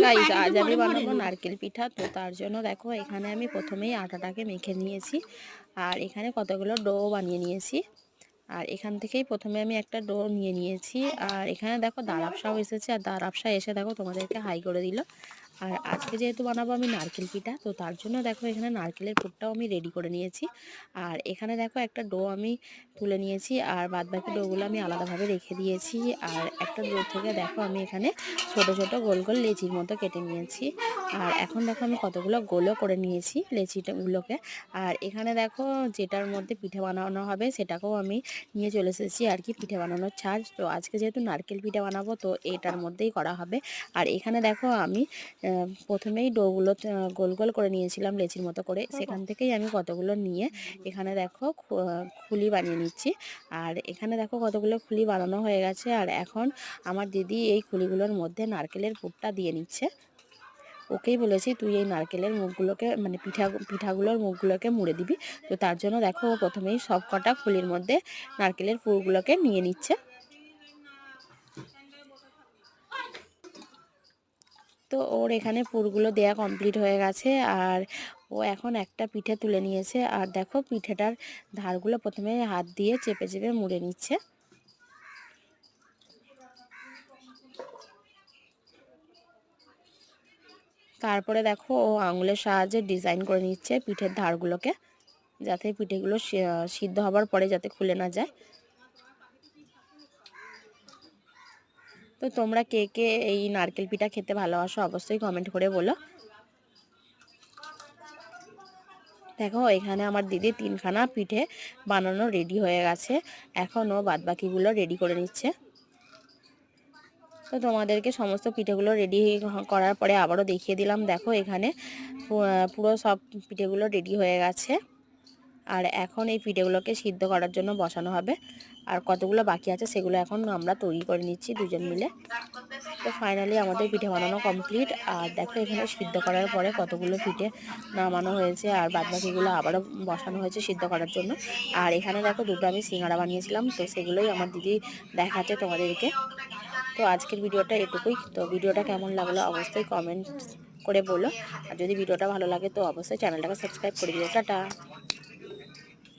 Guys আজ আমি বানাবো নারকেল পিঠা। তো তার জন্য দেখো এখানে আমি প্রথমেই আটাটাকে মেখে নিয়েছি আর এখানে কতগুলো ডো বানিয়ে নিয়েছি। আর এখান থেকেই প্রথমে আমি একটা ডো নিয়ে নিয়েছি। আর এখানে দেখো দাঁড়াপসাও এসেছে, আর দাঁড়াপসা এসে দেখো তোমাদেরকে হাই করে দিল। আর আজকে যেহেতু বানাবো আমি নারকেল পিঠা, তো তার জন্য দেখো এখানে নারকেলের পুরটাও আমি রেডি করে নিয়েছি। আর এখানে দেখো একটা ডো আমি তুলে নিয়েছি, আর বাদবাকি ডোগুলো আমি আলাদাভাবে রেখে দিয়েছি। আর একটা ডো থেকে দেখো আমি এখানে ছোট ছোট গোল গোল লেচির মতো কেটে নিয়েছি। আর এখন দেখো আমি কতগুলো গোলও করে নিয়েছি লেচিটাগুলোকে। আর এখানে দেখো যেটার মধ্যে পিঠে বানানো হবে সেটাকেও আমি নিয়ে চলে এসেছি আর কি, পিঠে বানানোর ছাঁচ। তো আজকে যেহেতু নারকেল পিঠে বানাবো তো এটার মধ্যেই করা হবে। আর এখানে দেখো আমি প্রথমেই ডোগুলো গোল গোল করে নিয়েছিলাম লেচির মতো করে, সেখান থেকেই আমি কতগুলো নিয়ে এখানে দেখো খুলি বানিয়ে নিচ্ছি। আর এখানে দেখো কতগুলো খুলি বানানো হয়ে গেছে। আর এখন আমার দিদি এই খুলিগুলোর মধ্যে নারকেলের পুরটা দিয়ে নিচ্ছে। ওকেই বলেছি তুই এই নারকেলের মুখগুলোকে মানে পিঠাগুলোর মুখগুলোকে মুড়ে দিবি। তো তার জন্য দেখো ও প্রথমেই সব কটা খুলির মধ্যে নারকেলের পুরগুলোকে নিয়ে নিচ্ছে। তো ওর এখানে পুরগুলো দেয়া কমপ্লিট হয়ে গেছে। আর ও এখন একটা পিঠে তুলে নিয়েছে। আর দেখো পিঠেটার ধারগুলো প্রথমে হাত দিয়ে চেপে চেপে মুড়ে নিচ্ছে। তারপরে দেখো ও আঙুলের সাহায্যে ডিজাইন করে নিচ্ছে পিঠের ধারগুলোকে, যাতে পিঠেগুলো সিদ্ধ হবার পরে যাতে খুলে না যায়। তো তোমরা কে কে এই নারকেল পিঠা খেতে ভালোবাসো অবশ্যই কমেন্ট করে বলো। দেখো এখানে আমার দিদি 3খানা পিঠে বানানো রেডি হয়ে গেছে। এখন ও বাদবাকিগুলো রেডি করে নিচ্ছে। তো তোমাদেরকে সমস্ত পিঠেগুলো রেডি করার পরে আবারও দেখিয়ে দিলাম। দেখো এখানে পুরো সব পিঠেগুলো রেডি হয়ে গেছে। আর এখন এই পিঠেগুলোকে সিদ্ধ করার জন্য বসানো হবে। আর কতগুলো বাকি আছে সেগুলো এখন আমরা তৈরি করে নিচ্ছি দুজন মিলে। তো ফাইনালি আমাদের পিঠে বানানো কমপ্লিট। আর দেখো এখানে সিদ্ধ করার পরে কতগুলো পিঠে নামানো হয়েছে, আর বাদবাকিগুলো আবারও বসানো হয়েছে সিদ্ধ করার জন্য। আর এখানে দেখো দুটো আমি সিঙ্গাড়া বানিয়েছিলাম, তো সেগুলোই আমার দিদি দেখাচ্ছে তোমাদেরকে। তো আজকের ভিডিওটা এটুকুই। তো ভিডিওটা কেমন লাগলো অবশ্যই কমেন্ট করে বলো। আর যদি ভিডিওটা ভালো লাগে তো অবশ্যই চ্যানেলটাকে সাবস্ক্রাইব করে দিও। টাটা।